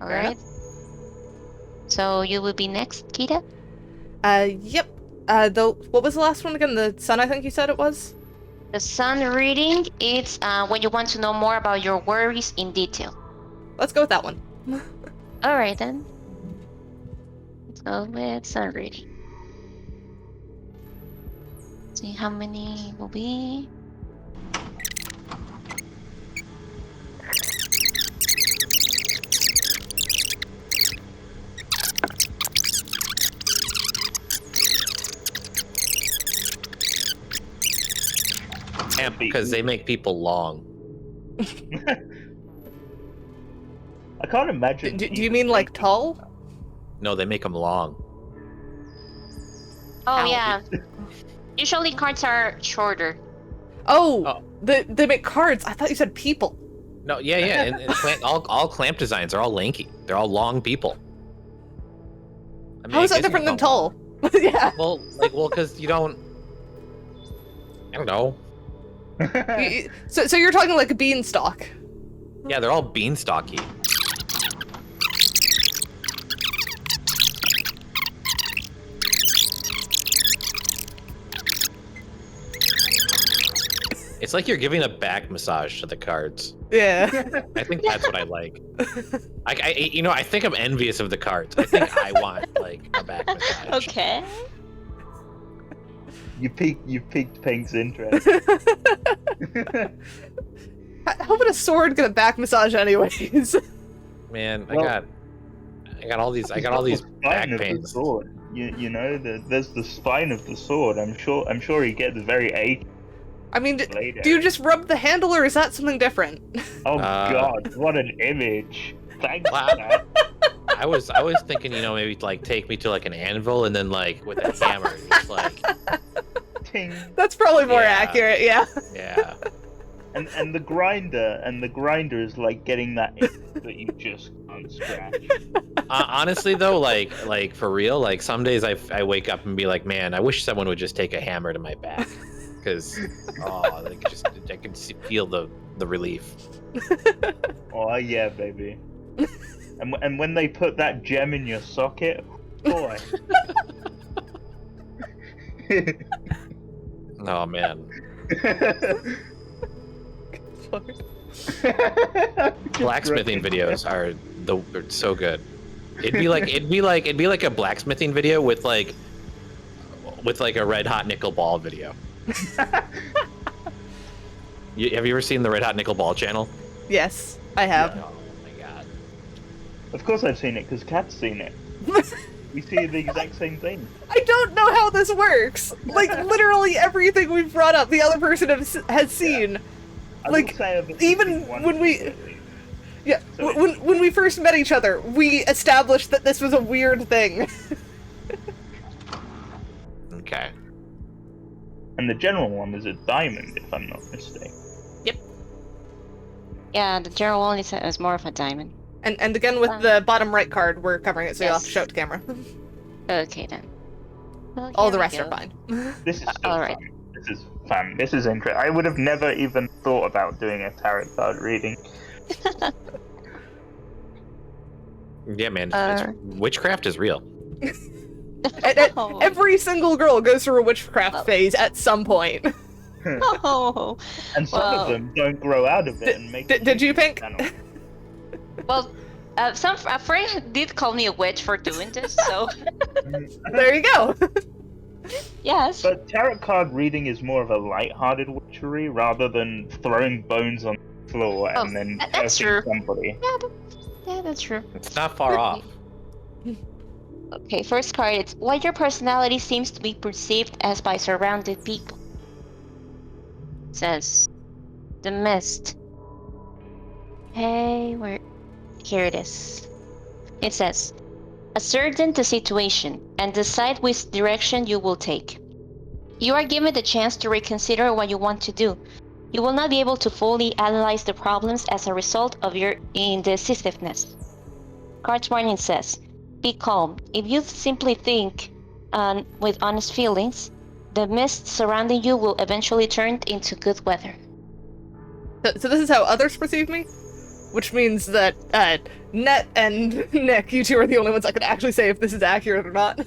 Alright. So you will be next, Kita? Yep. What was the last one again? The sun, I think you said it was? The sun reading, it's when you want to know more about your worries in detail. Let's go with that one. Alright then. Let's go with sun reading. See how many will be. Because they make people long. I can't imagine. Do you mean like tall? No, they make them long. Oh yeah. Usually cards are shorter. Oh, they make cards. I thought you said people. No, yeah, and all clamp designs are all lanky. They're all long people. I mean, How is that different than tall? Yeah. Well, because you don't. I don't know. So you're talking like a beanstalk. Yeah, they're all beanstalky. It's like you're giving a back massage to the cards. Yeah. I think that's what I like. I think I'm envious of the cards. I think I want like a back massage. Okay. You piqued Pink's interest. How would a sword get a back massage anyways? Man, Well, I got all these back Spine of the pains. sword. You know, there's the spine of the sword. I'm sure he gets very achy. I mean, later. do you just rub the handle, or is that something different? Oh God, what an image! Thanks Wow. for that. I was thinking, maybe like take me to like an anvil and then like with a hammer, just like Ting. That's probably more Yeah. accurate, yeah. yeah. And the grinder is like getting that itch that you just can't scratch. Honestly though, like for real, like some days I wake up and be like, man, I wish someone would just take a hammer to my back, because I could feel the relief. Oh yeah, baby. And when they put that gem in your socket, boy. Oh man, blacksmithing videos are so good. It'd be like a blacksmithing video with like a red hot nickel ball video. Have you ever seen the Red Hot Nickel Ball channel? Yes, I have. Oh my god. Of course I've seen it, because Kat's seen it. We see the exact same thing. I don't know how this works. Like, literally everything we've brought up, the other person has seen. I Like, will say I've even seen one when we- specifically. Yeah, So when we first met each other, we established that this was a weird thing. Okay. And the general one is a diamond, if I'm not mistaken. Yeah, the general one is more of a diamond. And again, with the bottom right card, we're covering it, so you'll have to Yes. show it to camera. Okay then. Well, All here the we rest go. are fine. This is still Alright. fun. This is fun. This is interesting. I would have never even thought about doing a tarot card reading. Yeah, man. Witchcraft is real. Oh. Every single girl goes through a witchcraft phase at some point. Oh. And some Well- of them don't grow out of it and make. Did you, Pink? channel. Well, a friend did call me a witch for doing this, so There you go. yes. But tarot card reading is more of a light-hearted witchery rather than throwing bones on the floor and then that's cursing true. somebody. Yeah, that's true. It's not far off. Okay, first card, it's what your personality seems to be perceived as by surrounded people. It says, the mist. Hey, here it is. It says, ascertain the situation and decide which direction you will take. You are given the chance to reconsider what you want to do. You will not be able to fully analyze the problems as a result of your indecisiveness. Card's warning says, be calm. If you simply think with honest feelings, the mist surrounding you will eventually turn into good weather. So this is how others perceive me? which means that Net and Nick, you two are the only ones that can actually say if this is accurate or not.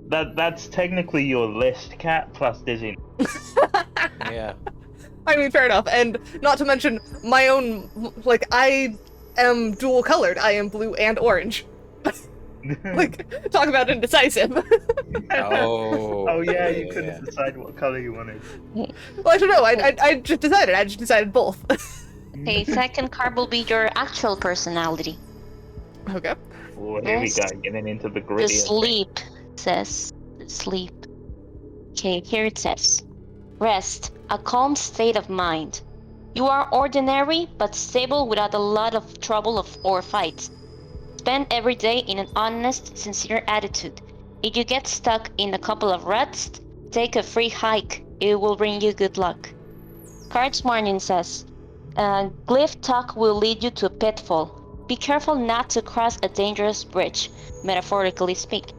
That's technically your list, Cat, plus Dizzy. Yeah. I mean, fair enough. And not to mention my own, like, I am dual colored. I am blue and orange. Like, talk about indecisive. Oh yeah, you couldn't decide what color you wanted. Well, I don't know. I just decided. I just decided both. Okay, second card will be your actual personality. Okay. Oh, here we go, getting into the gritty. The sleep says. Sleep. Okay, here it says. Rest, a calm state of mind. You are ordinary but stable without a lot of trouble or fights. Spend every day in an honest, sincere attitude. If you get stuck in a couple of ruts, take a free hike. It will bring you good luck. Card's warning says, glyph talk will lead you to a pitfall. Be careful not to cross a dangerous bridge, metaphorically speaking.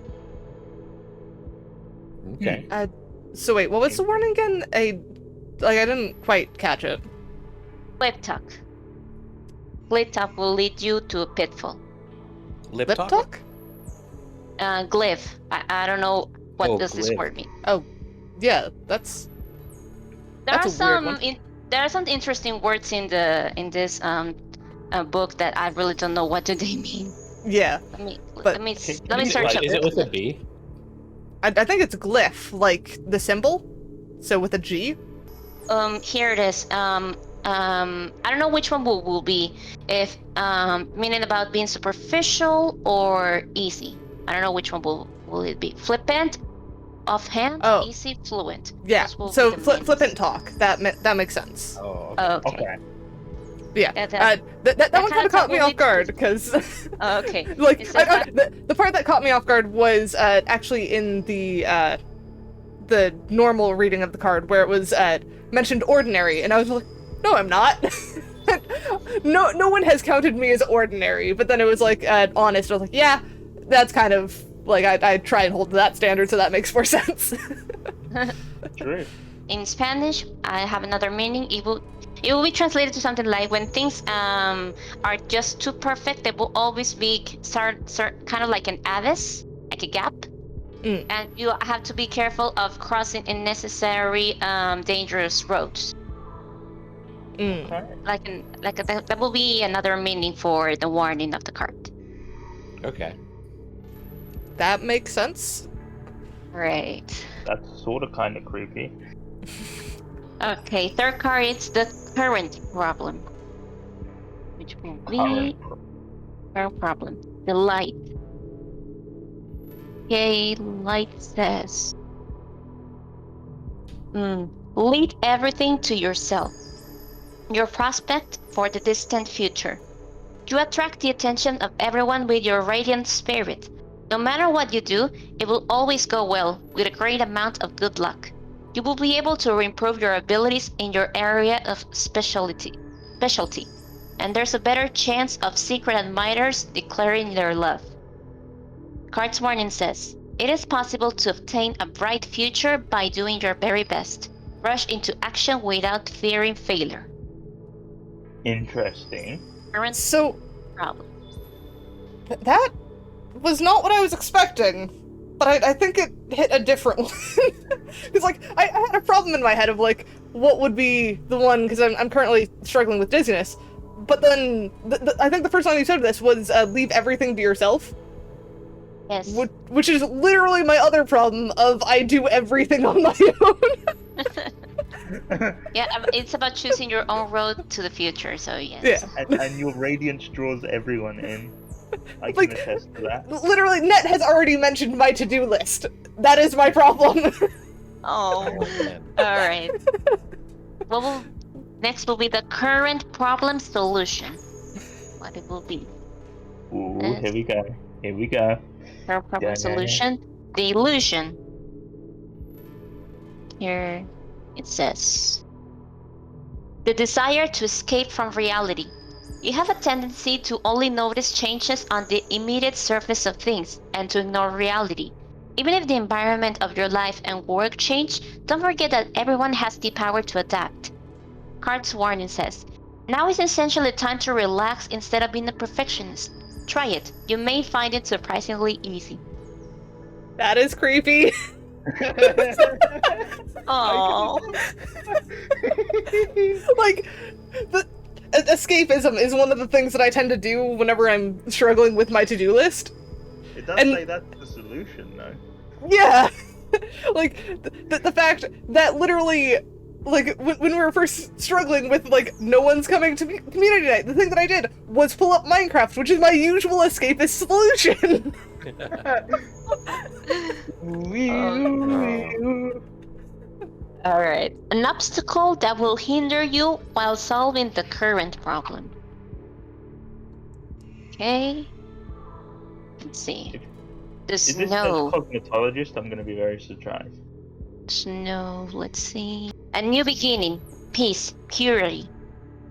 Okay. So wait, what was the warning again? I didn't quite catch it. Glyph talk. Glyph talk will lead you to a pitfall. Lip Lip talk? talk? Glyph. I don't know what does this glyph. word mean. Oh, yeah, that's There That's are a weird some one. there are some interesting words in this book that I really don't know what do they mean. yeah. Let me But- let me search Like, up. is it with a B? I think it's glyph, like the symbol. So with a G. Here it is. I don't know which one will be. If meaning about being superficial or easy. I don't know which one will it be. Flippant, offhand, Oh. easy, fluent. Yeah. Those will So be the names. flippant talk. That makes sense. Oh, Okay. Okay. Yeah. Yeah, that one kinda kind of caught me will off lead to guard this. because. Okay. Like It says the part that caught me off guard was actually in the normal reading of the card where it was mentioned ordinary, and I was like, no, I'm not. no one has counted me as ordinary. But then it was like honest. I was like, yeah, that's kind of like I try and hold to that standard, so that makes more sense. True. In Spanish, I have another meaning. It will be translated to something like when things are just too perfect, there will always be kind of like an abyss, like a gap, and you have to be careful of crossing unnecessary, dangerous roads. Okay. That will be another meaning for the warning of the card. okay. That makes sense. Right. That's sort of kind of creepy. Okay. Third card is the current problem, which will be current problem. The light. Okay, light says, lead everything to yourself, your prospect for the distant future. You attract the attention of everyone with your radiant spirit. No matter what you do, it will always go well, with a great amount of good luck. You will be able to improve your abilities in your area of specialty, and there's a better chance of secret admirers declaring their love. Card's warning says, it is possible to obtain a bright future by doing your very best. Rush into action without fearing failure. Interesting. Current So problem. that was not what I was expecting, but I think it hit a different one. Because like I had a problem in my head of like what would be the one, because I'm currently struggling with dizziness. But then I think the first time you said this was leave everything to yourself. Yes. Which is literally my other problem of I do everything on my own. Yeah, it's about choosing your own road to the future, so yes. Yeah. And your radiance draws everyone in. I can Like- attest to that. Literally, Net has already mentioned my to-do list. That is my problem. Oh, man. alright. Next will be the current problem solution. What it will be. Ooh, Yes. here we go. Here we go. Current problem Yeah. solution. The illusion. Here it says, the desire to escape from reality. You have a tendency to only notice changes on the immediate surface of things and to ignore reality. Even if the environment of your life and work change, don't forget that everyone has the power to adapt. Card's warning says, Now is essentially time to relax instead of being a perfectionist. Try it. You may find it surprisingly easy. That is creepy. Oh. Like, escapism is one of the things that I tend to do whenever I'm struggling with my to-do list. It does And- say that's the solution, though. Yeah! Like, the fact that literally, like, when we were first struggling with, like, no one's coming to community night, the thing that I did was pull up Minecraft, which is my usual escapist solution! Alright. An obstacle that will hinder you while solving the current problem. Okay. Let's see. The Is this snow. a cosmetologist? I'm gonna be very surprised. Snow. Let's see. A new beginning. Peace. Purity.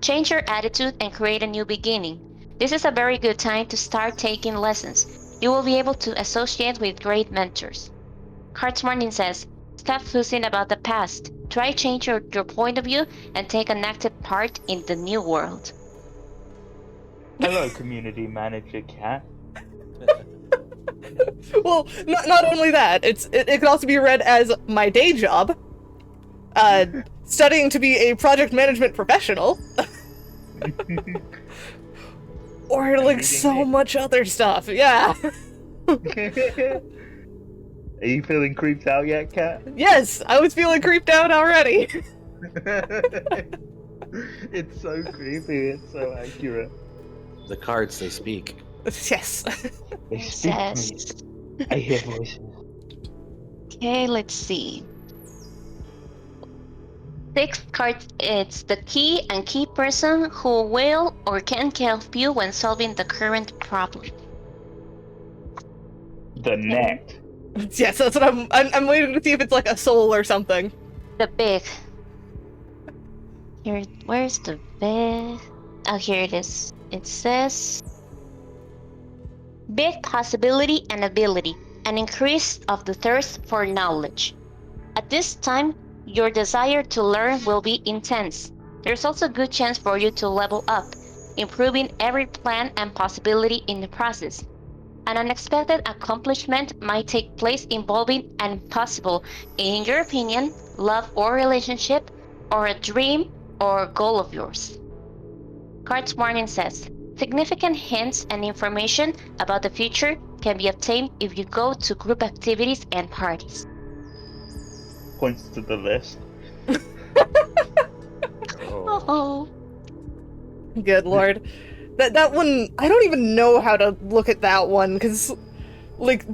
Change your attitude and create a new beginning. This is a very good time to start taking lessons. You will be able to associate with great mentors. Cards Morning says, stop fussing about the past. Try change your point of view and take an active part in the new world. Hello, community manager Cat. Well, not only that, it could also be read as my day job, studying to be a project management professional, or like so much other stuff, yeah. Are you feeling creeped out yet, Cat? Yes, I was feeling creeped out already. It's so creepy, it's so accurate. The cards, they speak. Yes. They It speak to me. says, I hear voices. okay, let's see. Sixth card, it's the key and key person who will or can help you when solving the current problem. The net. Yes, that's what I'm waiting to see if it's like a soul or something. The big. Here, where's the big? Oh, here it is. It says, big possibility and ability, an increase of the thirst for knowledge. At this time, your desire to learn will be intense. There's also a good chance for you to level up, improving every plan and possibility in the process. An unexpected accomplishment might take place involving an impossible, in your opinion, love or relationship, or a dream or goal of yours. Cards Morning says, significant hints and information about the future can be obtained if you go to group activities and parties. Points to the list. Oh. Good lord. That one, I don't even know how to look at that one, because, like,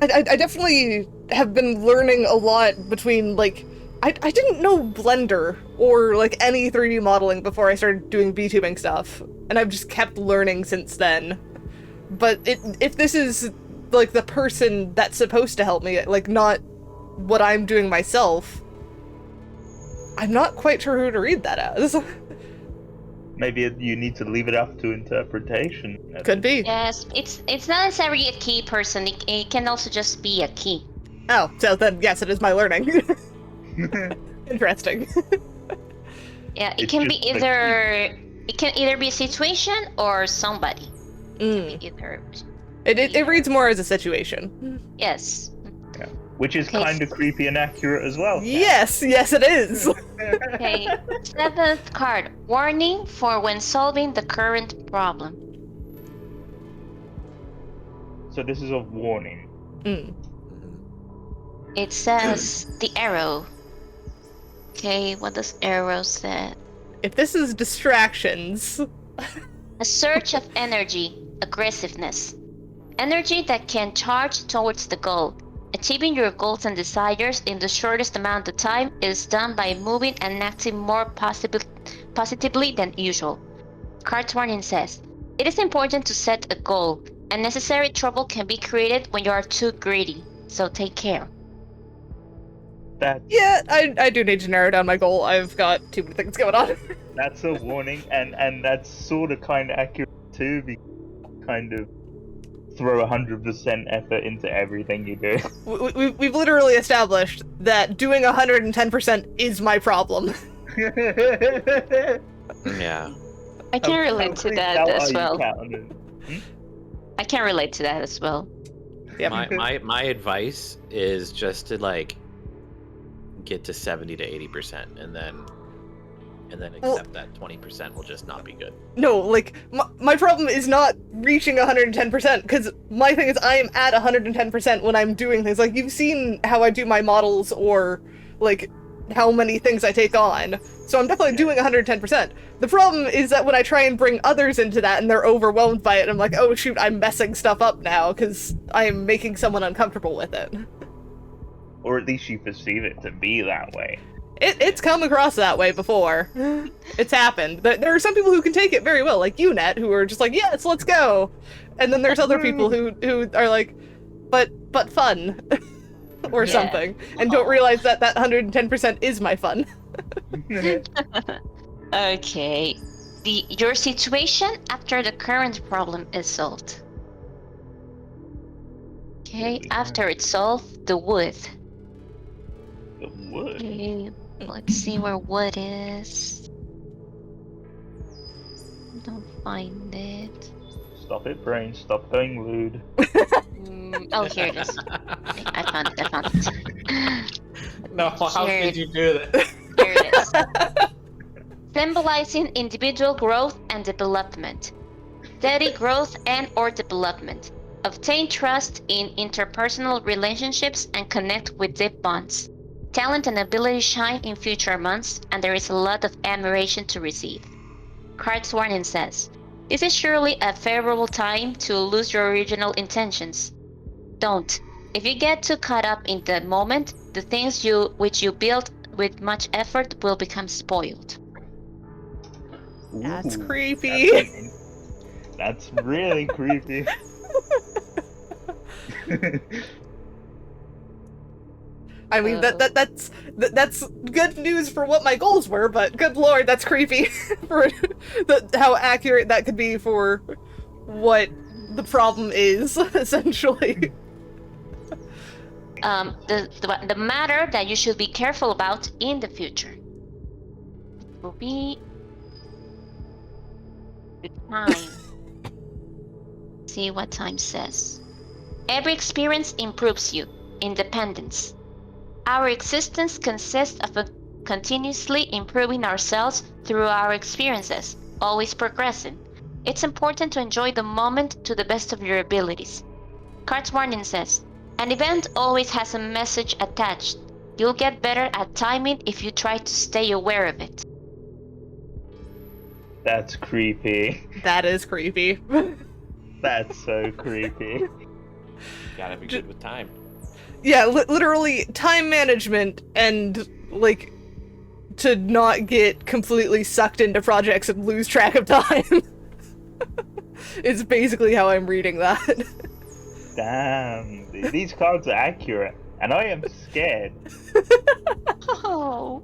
I definitely have been learning a lot between, like, I didn't know Blender or, like, any 3D modeling before I started doing VTubing stuff, and I've just kept learning since then. But if this is, like, the person that's supposed to help me, like, not what I'm doing myself, I'm not quite sure who to read that as. Maybe you need to leave it up to interpretation. Could be. Yes, it's not necessarily a key person. It can also just be a key. Oh, so then, yes, it is my learning. Interesting. Yeah, it It's can be just the either it can either be a situation or somebody. Mm. Either. It reads more as a situation. Yes. Which is Okay. kind of creepy and accurate as well. Yes, yes it is. Okay. Seventh card. Warning for when solving the current problem. So this is a warning. Mm. It says the arrow. Okay, what does arrow say? If this is distractions, A surge of energy, aggressiveness. Energy that can charge towards the goal. Achieving your goals and desires in the shortest amount of time is done by moving and acting more positively than usual. Card Warning says, it is important to set a goal. Unnecessary trouble can be created when you are too greedy, so take care. That yeah, I do need to narrow down my goal. I've got too many things going on. that's a warning, and that's sort of kind of accurate too, because you kind of throw 100% effort into everything you do. We've literally established that doing 110% is my problem. Yeah. I can relate How to creeped that out as are you, well. Captain? I can relate to that as well. Yep. My advice is just to like get to 70 to 80%, and then accept that 20% will just not be good. No, like, my problem is not reaching 110%, because my thing is I am at 110% when I'm doing things. Like, you've seen how I do my models, or, like, how many things I take on. So I'm definitely doing 110%. The problem is that when I try and bring others into that and they're overwhelmed by it, I'm like, oh shoot, I'm messing stuff up now, because I am making someone uncomfortable with it. Or at least you perceive it to be that way. It's come across that way before. It's happened. There are some people who can take it very well, like you, Net, who are just like, yes, let's go. And then there's other people who are like, but fun. Or Yeah. something. And don't realize that 110% is my fun. Okay. Your situation after the current problem is solved. Okay, after it's solved, the wood. The wood. Okay, let's see where wood is. Don't find it. Stop it, brain. Stop going lewd. Oh, here it is. Okay, I found it. No, how Here could you do that? Here it is. Symbolizing individual growth and development. Steady growth and or development. Obtain trust in interpersonal relationships and connect with deep bonds. Talent and ability shine in future months, and there is a lot of admiration to receive. Card's warning says, this is surely a favorable time to lose your original intentions. Don't. If you get too caught up in the moment, the things which you built with much effort will become spoiled. That's Ooh, creepy. That's really creepy. I mean, that's good news for what my goals were, but good lord, that's creepy for how accurate that could be for what the problem is, essentially. The matter that you should be careful about in the future will be the time. See what time says. Every experience improves you. Independence. Our existence consists of continuously improving ourselves through our experiences, always progressing. It's important to enjoy the moment to the best of your abilities. Card's warning says, an event always has a message attached. You'll get better at timing if you try to stay aware of it. That's creepy. That is creepy. That's so creepy. Gotta be good with time. Yeah, literally time management and, like, to not get completely sucked into projects and lose track of time. Is basically how I'm reading that. Damn, these cards are accurate, and I am scared. Oh.